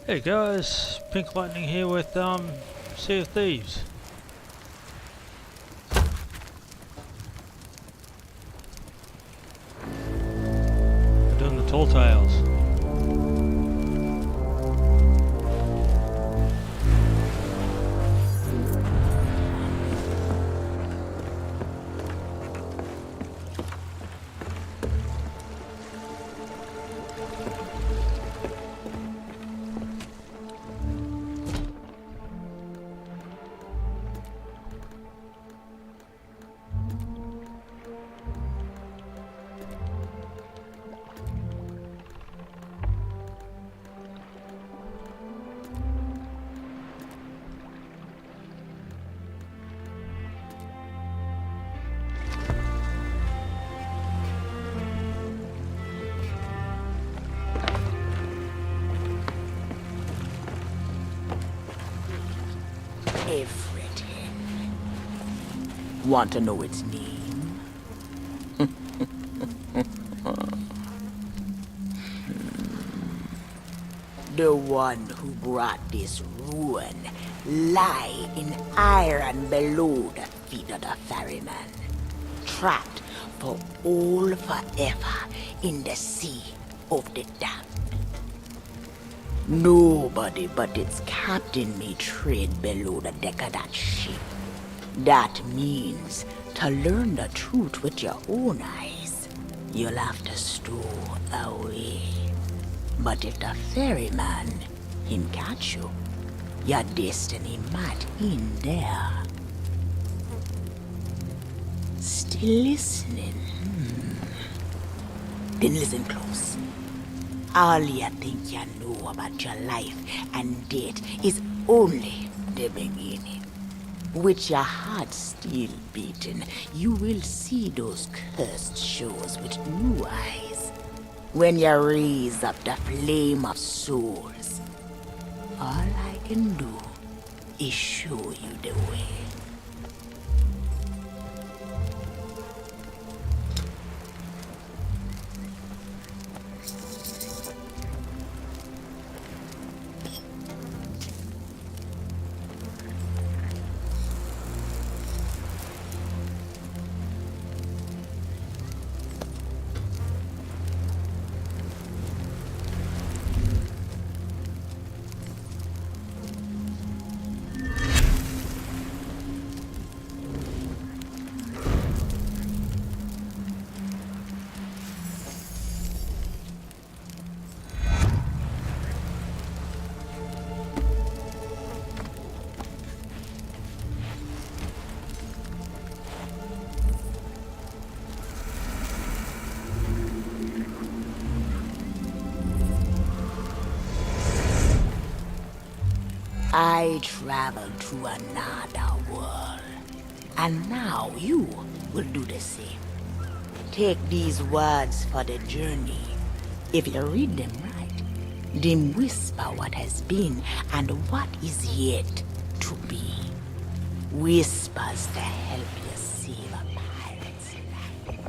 Hey guys, Pink Lightning here with Sea of Thieves. We're doing the Tall Tales. Everything. Want to know its name? The one who brought this ruin lie in iron below the feet of the ferryman, trapped for all forever in the sea of the damned. Nobody but its captain may tread below the deck of that ship. That means to learn the truth with your own eyes, you'll have to stow away. But if the ferryman, him catch you, your destiny might in there. Still listening? Then listen close. All you think you know about your life and death is only the beginning. With your heart still beating, you will see those cursed shores with new eyes. When you raise up the flame of souls, all I can do is show you the way. I traveled to another world, and now you will do the same. Take these words for the journey. If you read them right, them whisper what has been and what is yet to be. Whispers to help you save a pirate's life.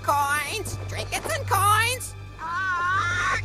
coins! Trinkets and coins! Ah!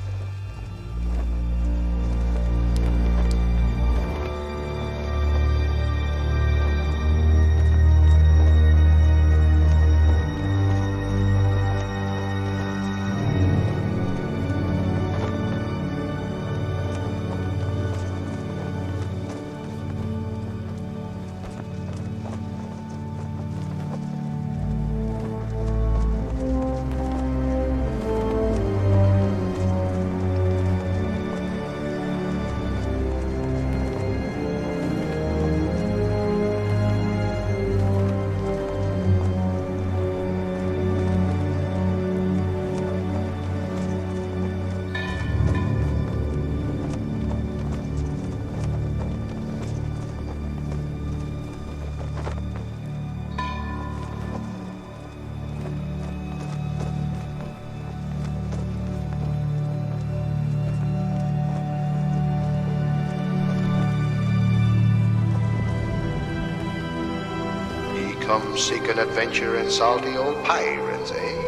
Come seeking adventure in salty old pirates, eh?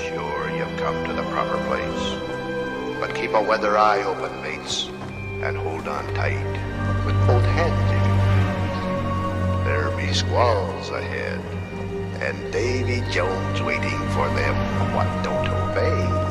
Sure, you've come to the proper place. But keep a weather eye open, mates, and hold on tight, with both hands if you please. There be squalls ahead, and Davy Jones waiting for them what don't obey.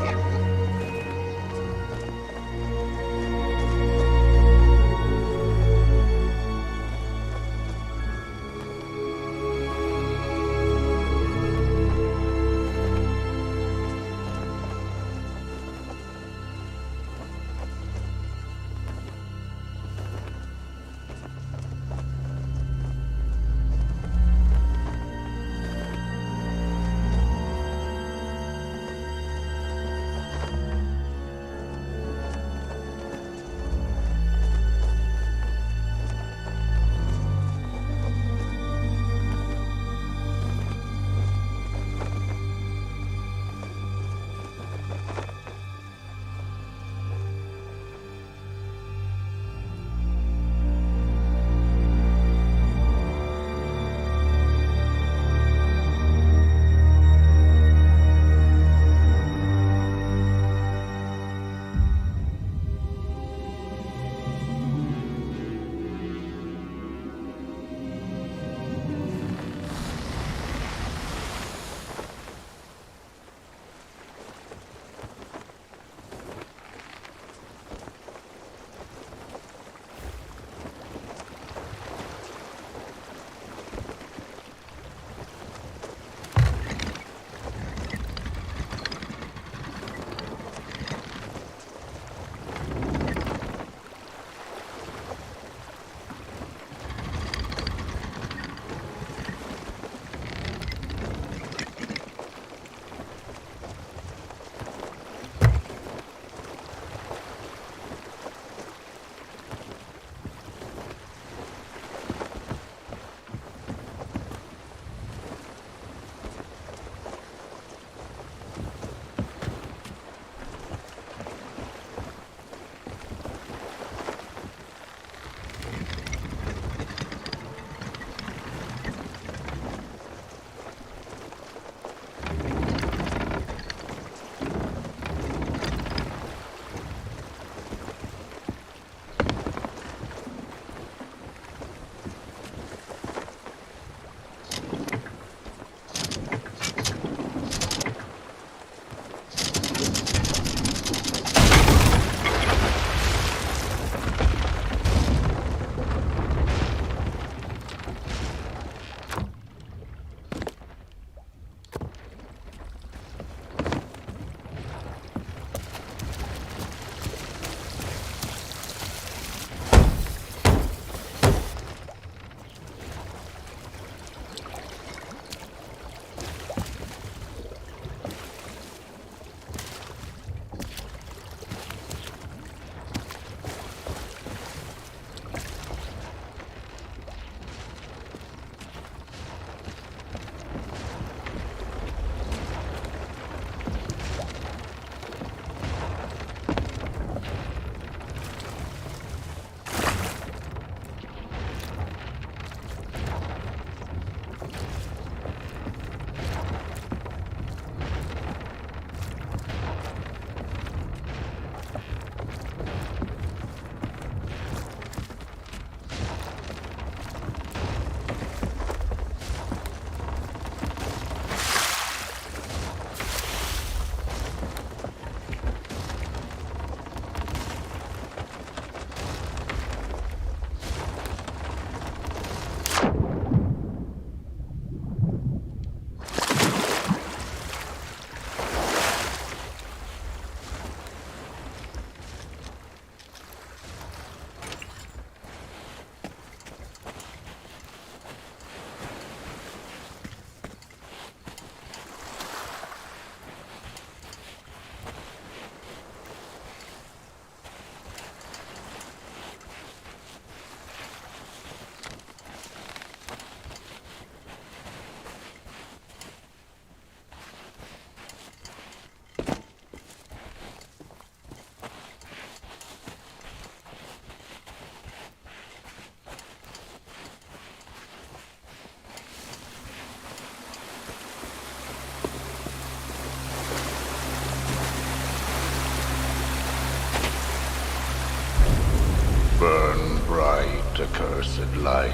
cursed light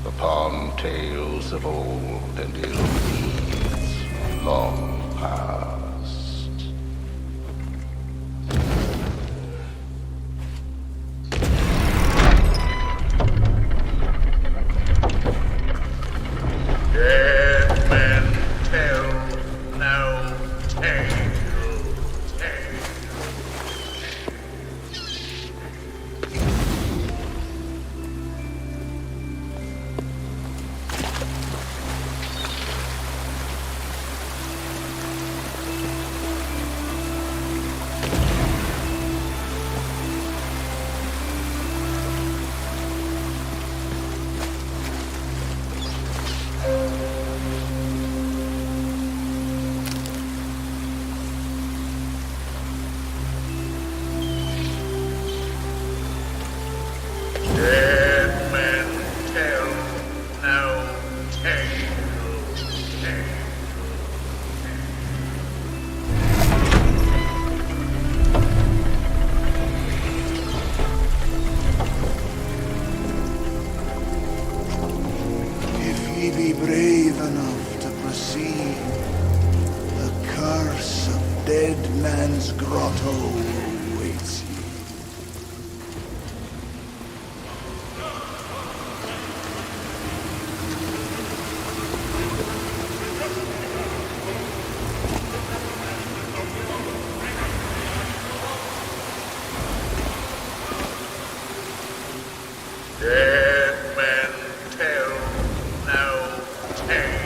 upon tales of old and ill deeds long past. Dead men tell no tale. Dead men tell no tale. If ye be brave enough to proceed, the curse of Dead Man's Grotto awaits ye. Dead men tell no tale.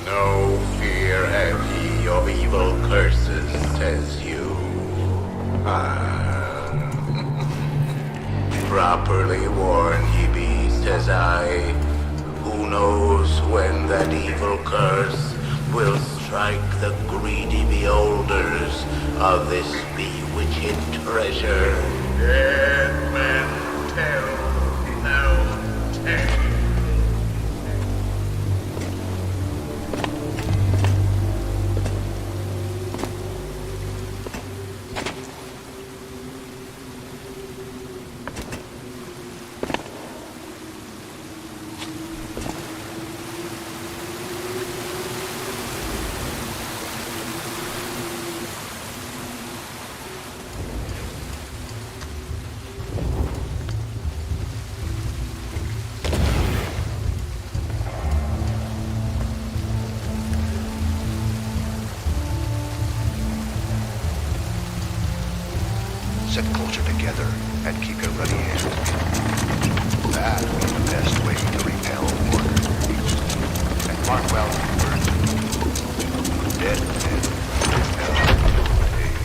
No fear have ye of evil curses, says you. Properly warned ye be, says I. Who knows when that evil curse will strike the greedy beholders of this bewitched treasure? Dead men tell no tale. Sit closer together and keep your ruddy hands. That was the best way to repel order. And mark well these words. Dead men tell no tale.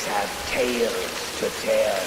Pirates have tales to tell.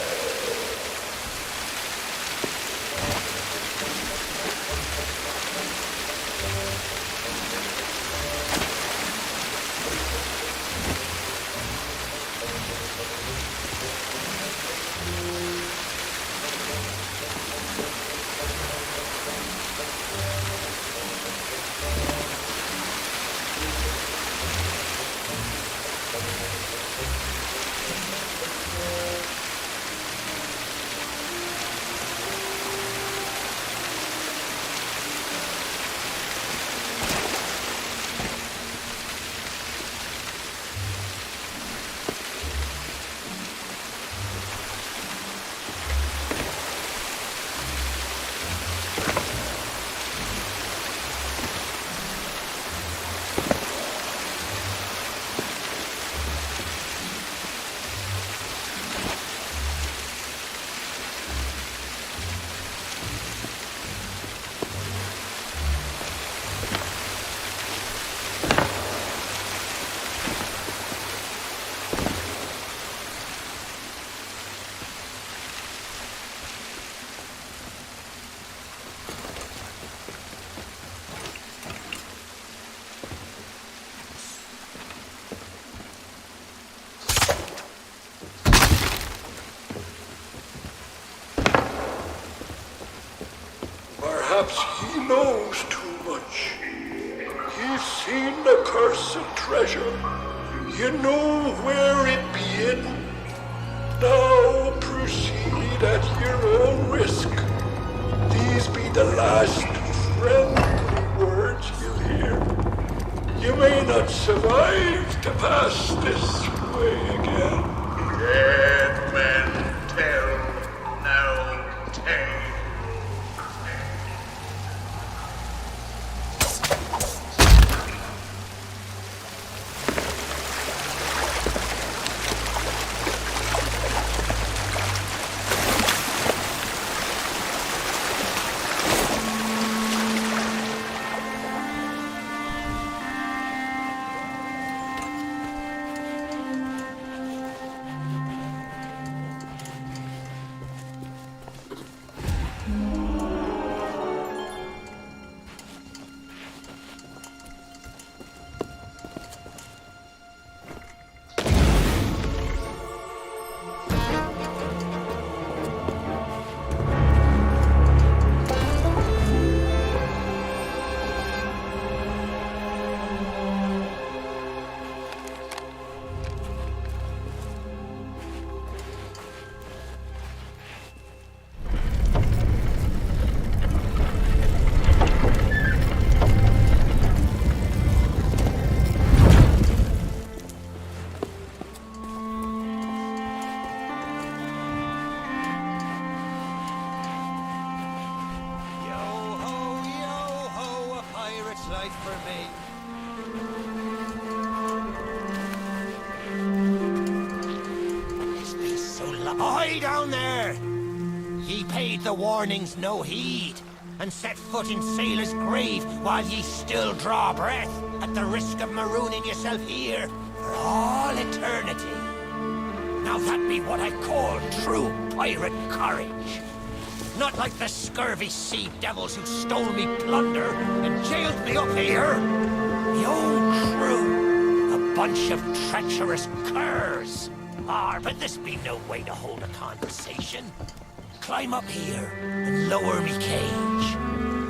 Perhaps he knows too much. He's seen the cursed treasure. You know where it be hidden. Now proceed at your own risk. These be the last friendly words you'll hear. You may not survive to pass this way again. Dead men tell no tale. Life for me. Is this so Ahoy down there! Ye paid the warnings no heed, and set foot in sailor's grave while ye still draw breath, at the risk of marooning yourself here for all eternity. Now that be what I call true pirate courage. Not like the scurvy sea devils who stole me plunder and jailed me up here. My own crew, a bunch of treacherous curs. But this be no way to hold a conversation. Climb up here and lower me cage.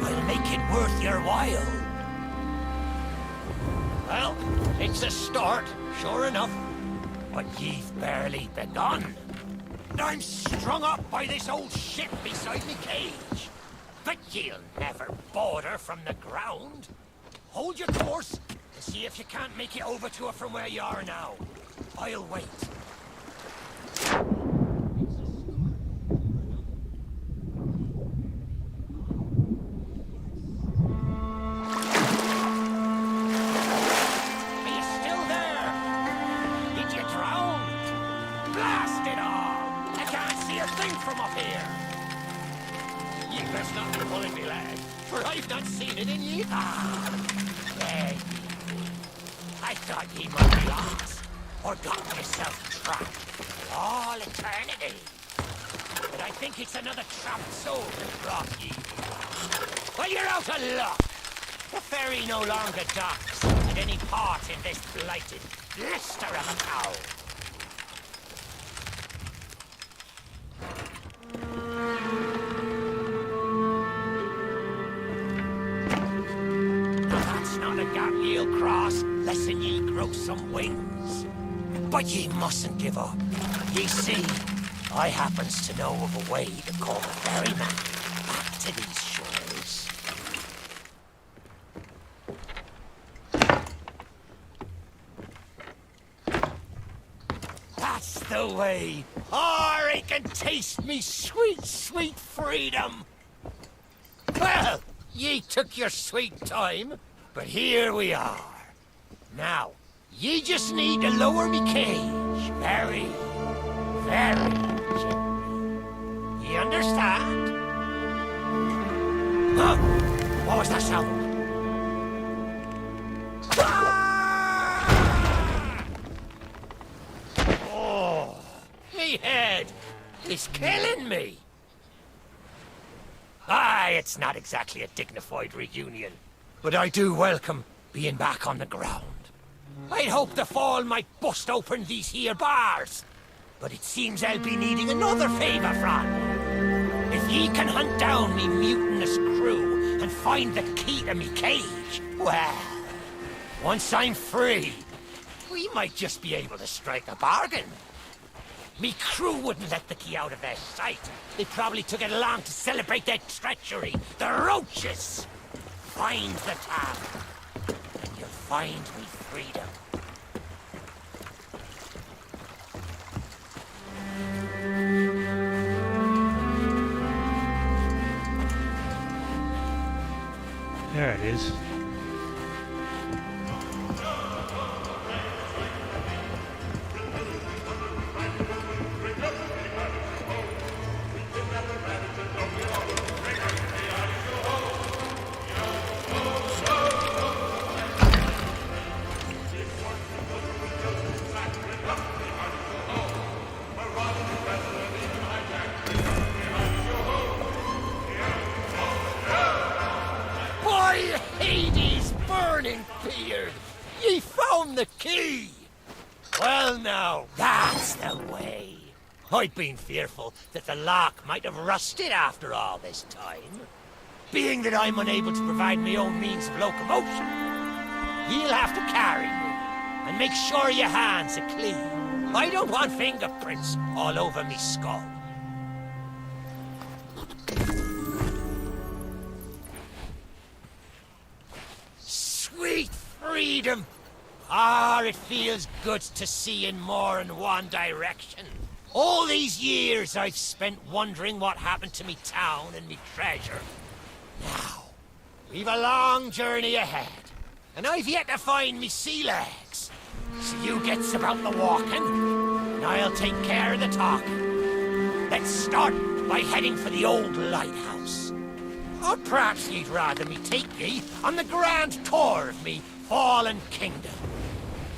I'll make it worth your while. Well, it's a start, sure enough. But ye've barely begun. I'm strung up by this old ship beside me cage. But you'll never border from the ground. Hold your course and see if you can't make it over to her from where you are now. I'll wait. Are you still there? Did you drown? Blast it all! I can't see a thing from up here. You best not be pulling me leg, for I've not seen it in ye. There ye be. I thought ye might be lost, or got yourself Frank. All eternity. But I think it's another trapped soul that brought ye here. Well, you're out of luck. The ferry no longer docks at any part in this blighted blister of a town. That's not a gap ye'll cross, less'n ye grow some wings. But ye mustn't give up. Ye see, I happens to know of a way to call the ferryman back to these shores. That's the way. I can taste me sweet, sweet freedom. Well, ye took your sweet time, but here we are. Now, ye just need to lower me cage very, very gently. You understand? Huh? What was that sound? Ah! Oh, me head is killing me. Aye, it's not exactly a dignified reunion, but I do welcome being back on the ground. I'd hoped the fall might bust open these here bars, but it seems I'll be needing another favour from you. If ye can hunt down me mutinous crew and find the key to me cage, well, once I'm free, we might just be able to strike a bargain. Me crew wouldn't let the key out of their sight. They probably took it along to celebrate their treachery. The roaches! Find the tavern, and you'll find me freedom. There it is. By Hades' burning beard! Ye found the key! Well now, that's the way. I'd been fearful that the lock might have rusted after all this time. Being that I'm unable to provide my own means of locomotion, you'll have to carry me, and make sure your hands are clean. I don't want fingerprints all over me skull. Sweet freedom! Ah, it feels good to see in more than one direction. All these years I've spent wondering what happened to me town and me treasure. Now, we've a long journey ahead, and I've yet to find me sea legs. So you gets about the walking, and I'll take care of the talking. Let's start by heading for the old lighthouse. Or perhaps you'd rather me take ye on the grand tour of me fallen kingdom.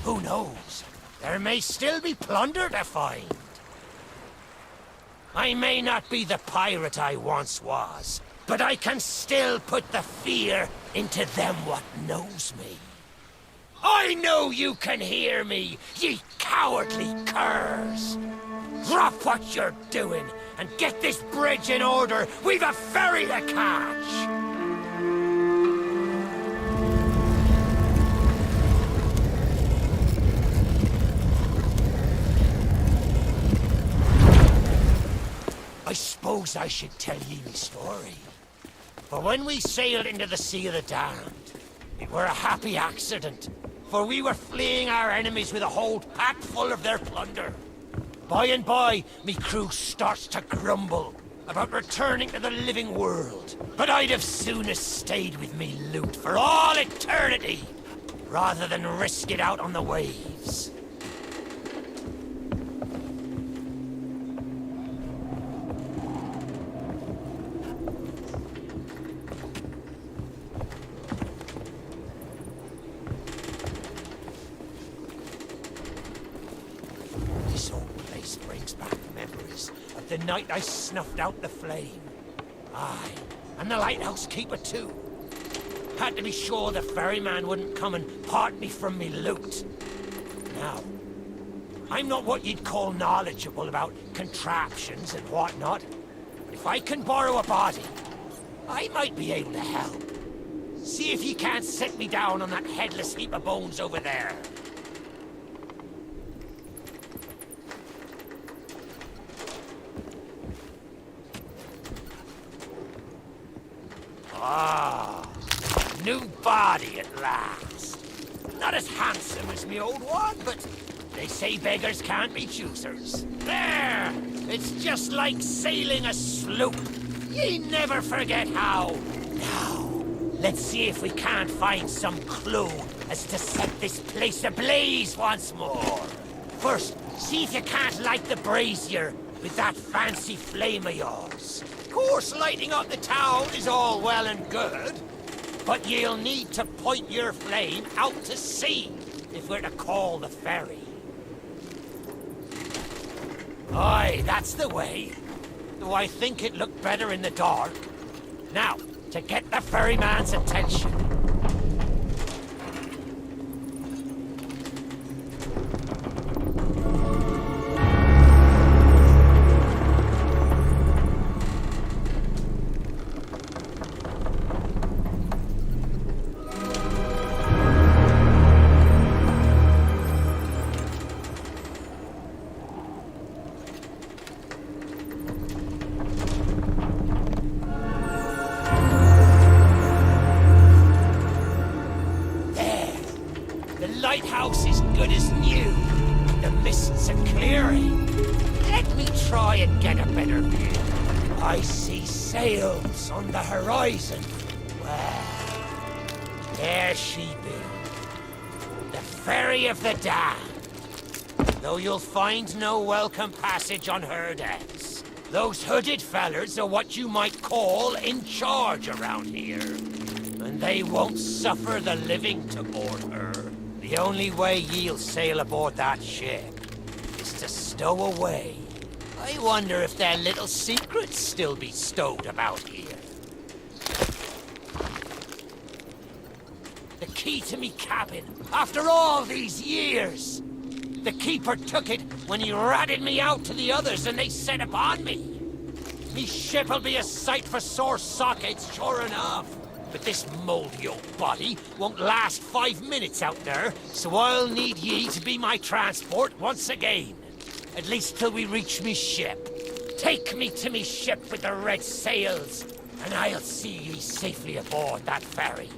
Who knows? There may still be plunder to find. I may not be the pirate I once was, but I can still put the fear into them what knows me. I know you can hear me, ye cowardly curs! Drop what you're doing and get this bridge in order. We've a ferry to catch! I suppose I should tell ye me story. For when we sailed into the Sea of the Damned, it were a happy accident, for we were fleeing our enemies with a hold packed full of their plunder. By and by, me crew starts to grumble about returning to the living world. But I'd have soonest stayed with me loot for all eternity, rather than risk it out on the waves. This old the night I snuffed out the flame. Aye, and the lighthouse keeper too. Had to be sure the ferryman wouldn't come and part me from me loot. Now, I'm not what you'd call knowledgeable about contraptions and whatnot, but if I can borrow a body, I might be able to help. See if you can't set me down on that headless heap of bones over there. Ah, new body at last. Not as handsome as me old one, but they say beggars can't be choosers. There! It's just like sailing a sloop. Ye never forget how. Now, let's see if we can't find some clue as to set this place ablaze once more. First, see if you can't light the brazier with that fancy flame of yours. Of course, lighting up the town is all well and good, but you'll need to point your flame out to sea if we're to call the ferry. Aye, that's the way. Though I think it looked better in the dark. Now, to get the ferryman's attention. Lighthouse is good as new. The mists are clearing. Let me try and get a better view. I see sails on the horizon. Well, there she be. The Ferry of the Damned. Though you'll find no welcome passage on her decks. Those hooded fellers are what you might call in charge around here. And they won't suffer the living to board her. The only way ye'll sail aboard that ship is to stow away. I wonder if their little secrets still be stowed about here. The key to me cabin, after all these years. The keeper took it when he ratted me out to the others and they set upon me. Me ship'll be a sight for sore sockets, sure enough. But this moldy old body won't last 5 minutes out there, so I'll need ye to be my transport once again. At least till we reach me ship. Take me to me ship with the red sails, and I'll see ye safely aboard that ferry.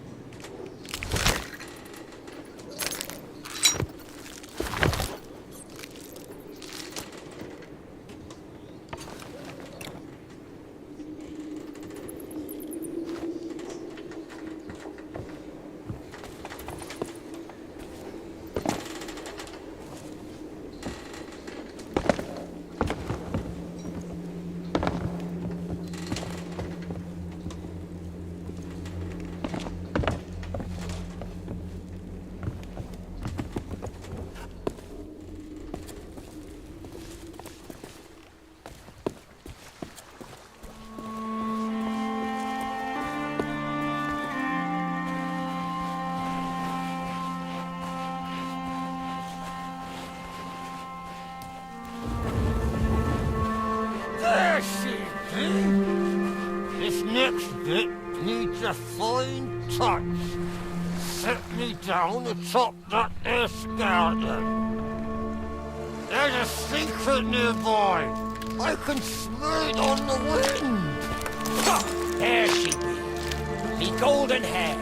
This next bit needs a fine touch. Set me down atop that there skeleton. There's a secret nearby. I can smell it on the wind. There she be. Me golden hair.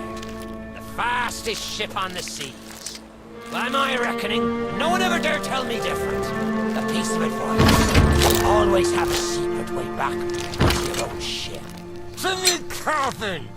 The fastest ship on the seas. By my reckoning, no one ever dare tell me different. A piece of advice. Always have a secret way back to your own ship. To me cabin!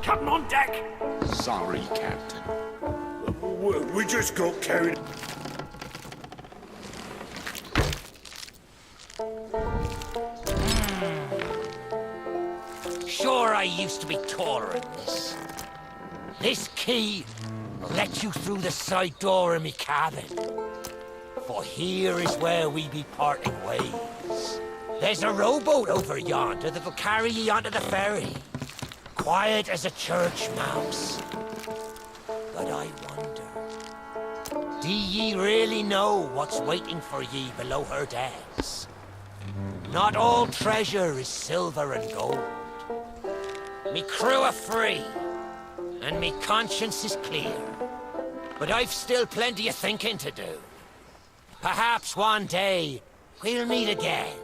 Captain on deck! Sorry, Captain. We just got carried... Sure, I used to be taller than this. This key will let you through the side door of me cabin. For here is where we be parting ways. There's a rowboat over yonder that'll carry ye onto the ferry. Quiet as a church mouse. But I wonder, do ye really know what's waiting for ye below her decks? Not all treasure is silver and gold. Me crew are free, and me conscience is clear. But I've still plenty of thinking to do. Perhaps one day, we'll meet again.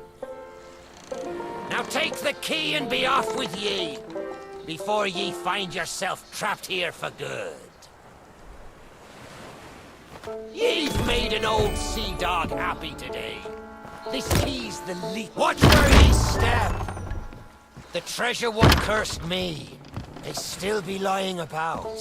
Now take the key and be off with ye, before ye find yourself trapped here for good. Ye've made an old sea dog happy today. This key's the least. Watch where ye step! The treasure what cursed me may still be lying about.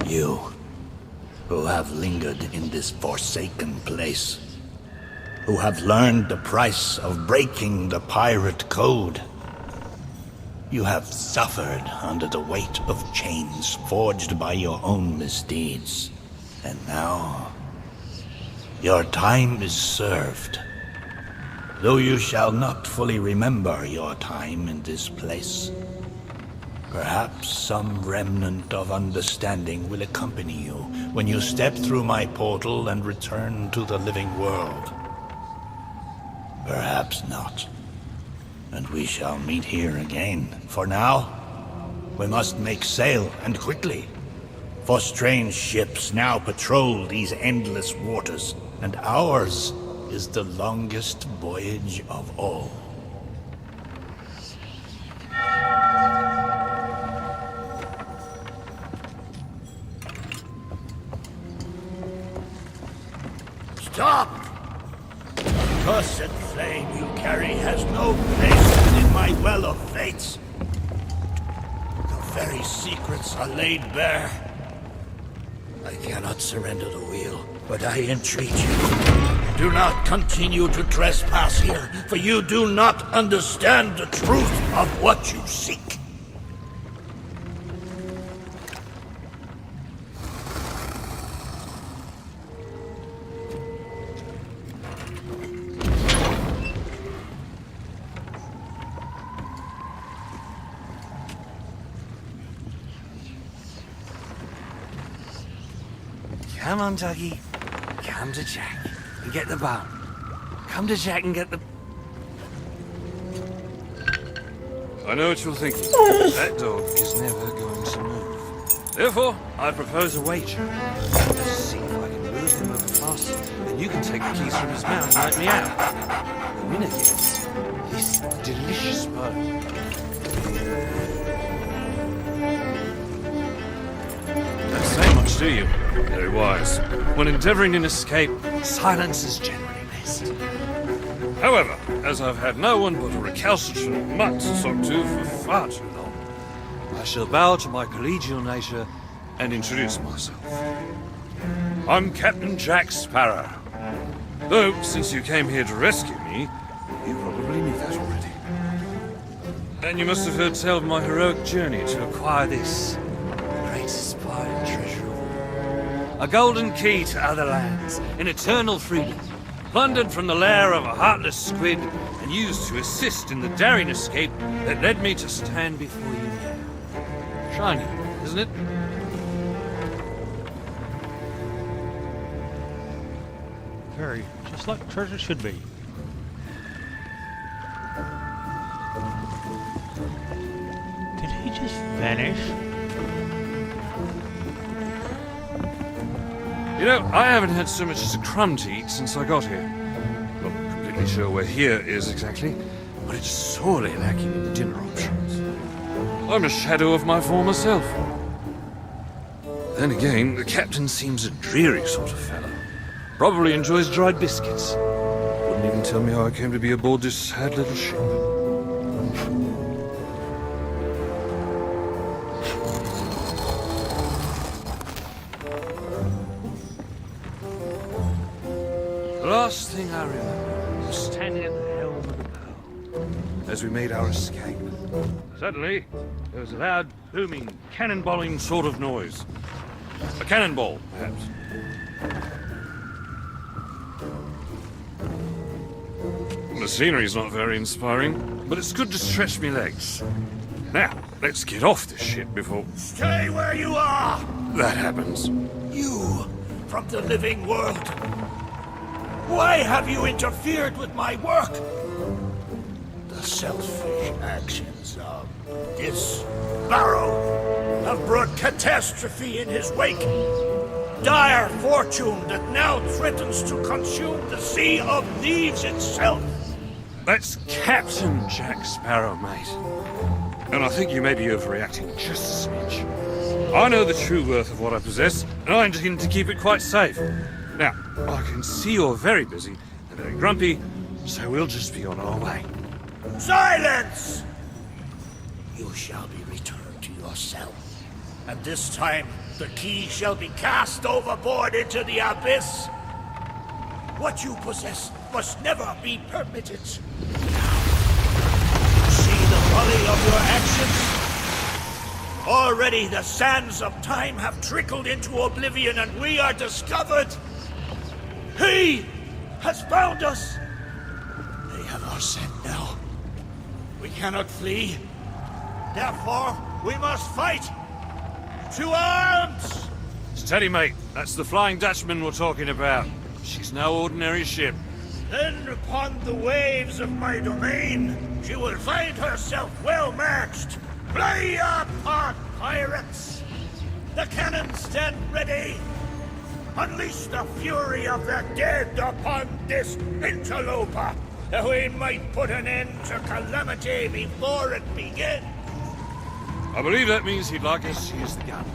You, who have lingered in this forsaken place, who have learned the price of breaking the pirate code. You have suffered under the weight of chains forged by your own misdeeds. And now, your time is served. Though you shall not fully remember your time in this place, perhaps some remnant of understanding will accompany you when you step through my portal and return to the living world. Perhaps not. And we shall meet here again. For now, we must make sail, and quickly. For strange ships now patrol these endless waters, and ours is the longest voyage of all. Stop! The cursed flame you carry has no place within my well of fates. The very secrets are laid bare. I cannot surrender the wheel, but I entreat you, do not continue to trespass here, for you do not understand the truth of what you seek. Come on, Dougie. Come to Jack and get the bone. Come to Jack and get the... I know what you're thinking. That dog is never going to move. Therefore, I propose a wager. Let's see if I can move him over faster, then you can take the keys from his mouth and let me out. The winner gets this delicious bone. Don't say much, do you? Very wise. When endeavouring an escape, silence is generally best. However, as I've had no one but a recalcitrant mutt to talk to for far too long, I shall bow to my collegial nature and introduce myself. I'm Captain Jack Sparrow. Though, since you came here to rescue me, you probably knew that already. And you must have heard tell of my heroic journey to acquire this great aspiring treasure of all. A golden key to other lands, in eternal freedom, plundered from the lair of a heartless squid and used to assist in the daring escape that led me to stand before you now. Shiny, isn't it? Very, just like treasure should be. Did he just vanish? You know, I haven't had so much as a crumb to eat since I got here. Not completely sure where here is exactly, but it's sorely lacking in dinner options. I'm a shadow of my former self. Then again, the captain seems a dreary sort of fellow. Probably enjoys dried biscuits. Wouldn't even tell me how I came to be aboard this sad little ship. The last thing I remember was standing at the helm of the bow as we made our escape. Suddenly, there was a loud, booming, cannonballing sort of noise. A cannonball, perhaps. The scenery's not very inspiring, but it's good to stretch me legs. Now, let's get off this ship before Stay where you are! that happens. You, from the living world. Why have you interfered with my work? The selfish actions of this Barrow have brought catastrophe in his wake. Dire fortune that now threatens to consume the Sea of Thieves itself. That's Captain Jack Sparrow, mate. And I think you may be overreacting just a smidge. I know the true worth of what I possess, and I intend to keep it quite safe. Now, I can see you're very busy and very grumpy, so we'll just be on our way. Silence! You shall be returned to yourself. And this time, the key shall be cast overboard into the abyss. What you possess must never be permitted. See the folly of your actions? Already the sands of time have trickled into oblivion and we are discovered. He has found us. They have our scent now. We cannot flee. Therefore, we must fight. To arms! Steady, mate. That's the Flying Dutchman we're talking about. She's no ordinary ship. Then upon the waves of my domain, she will find herself well matched. Play your part, pirates! The cannons stand ready. Unleash the fury of the dead upon this interloper, that we might put an end to calamity before it begins. I believe that means he'd like us to use the guns.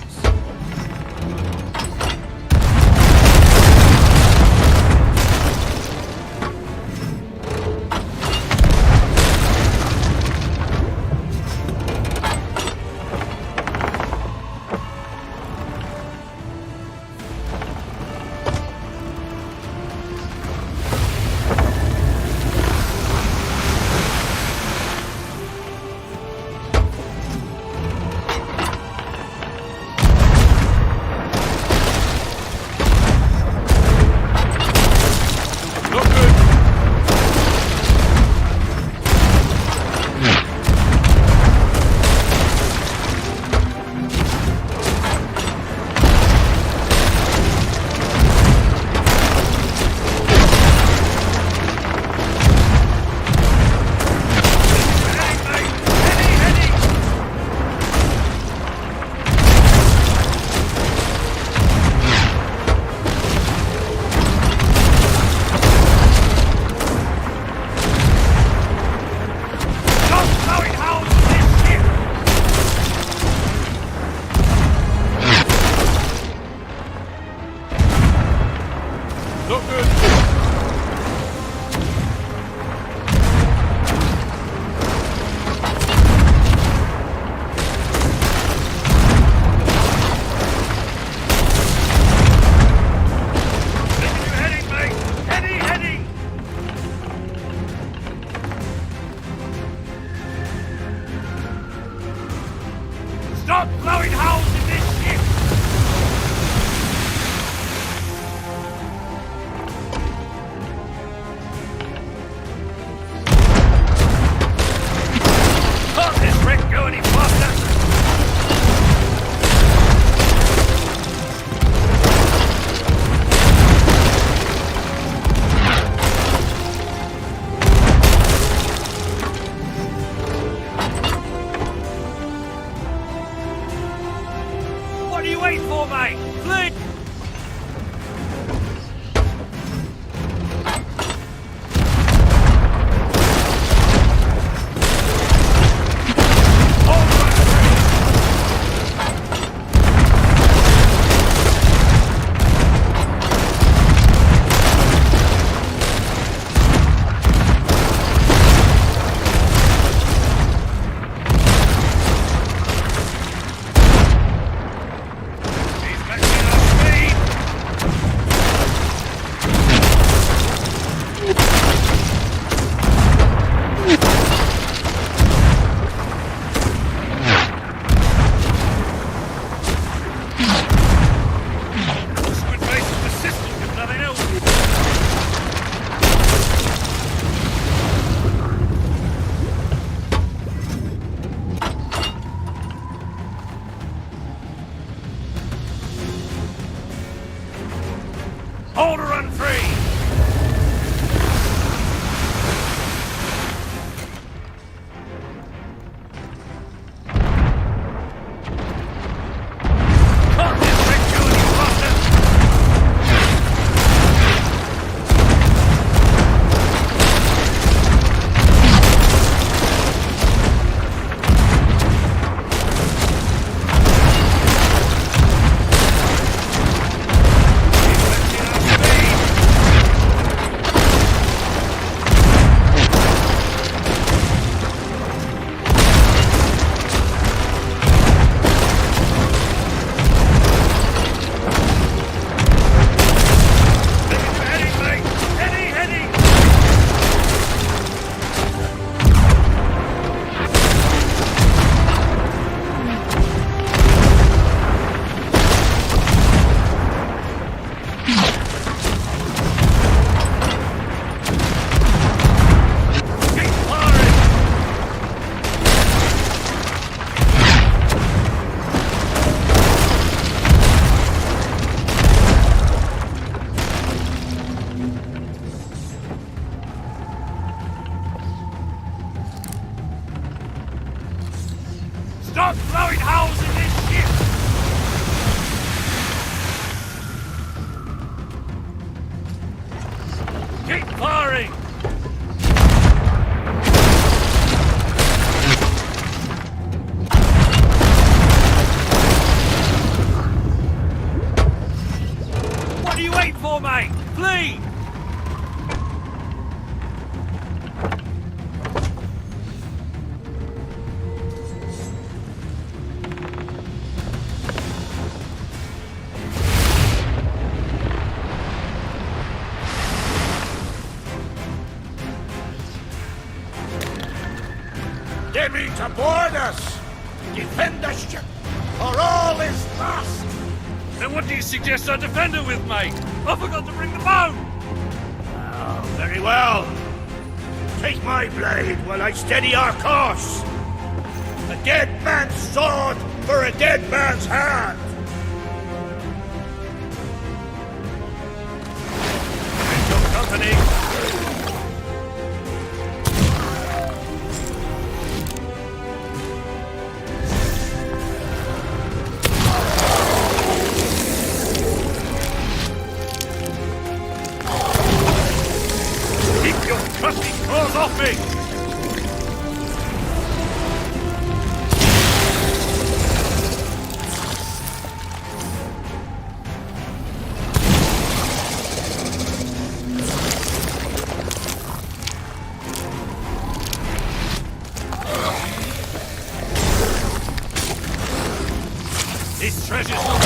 Stop blowing holes in this ship! Can't this wreck go any faster? What are you waiting for, mate? Flee! Hold her run free! Can't this wreck go any faster? Stop blowing holes in this ship! Keep firing! What are you waiting for, mate? Flee! They mean to board us! Defend the ship, or all is lost! Then what do you suggest I defend her with, mate? I forgot to bring the bow! Oh, very well. Take my blade while I steady our course. A dead man's sword for a dead man's hand. Your company! Keep your crusty claws off me! This treasure's not...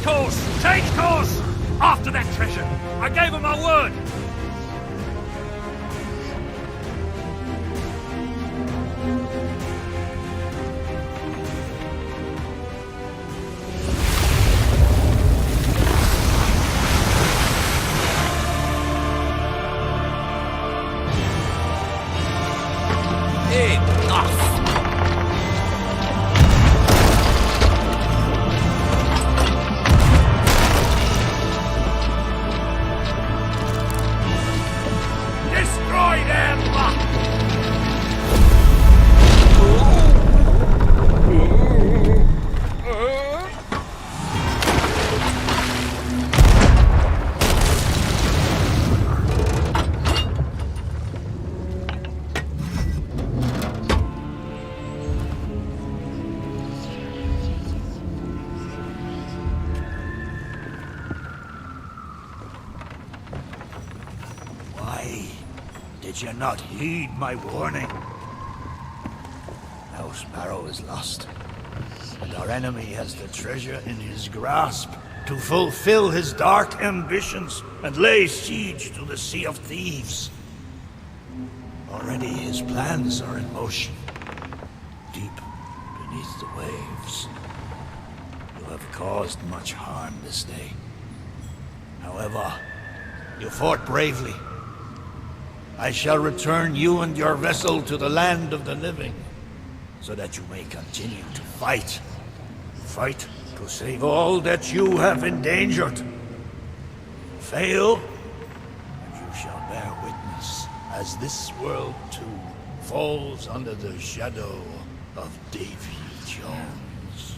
Change course! Change course! After that treasure! I gave him my word! you not heed my warning? Now Sparrow is lost, and our enemy has the treasure in his grasp to fulfill his dark ambitions and lay siege to the Sea of Thieves. Already his plans are in motion, deep beneath the waves. You have caused much harm this day. However, you fought bravely. I shall return you and your vessel to the land of the living, so that you may continue to fight. Fight to save all that you have endangered. Fail, and you shall bear witness as this world too falls under the shadow of Davy Jones.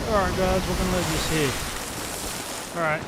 Alright guys, we're gonna leave this here. Alright.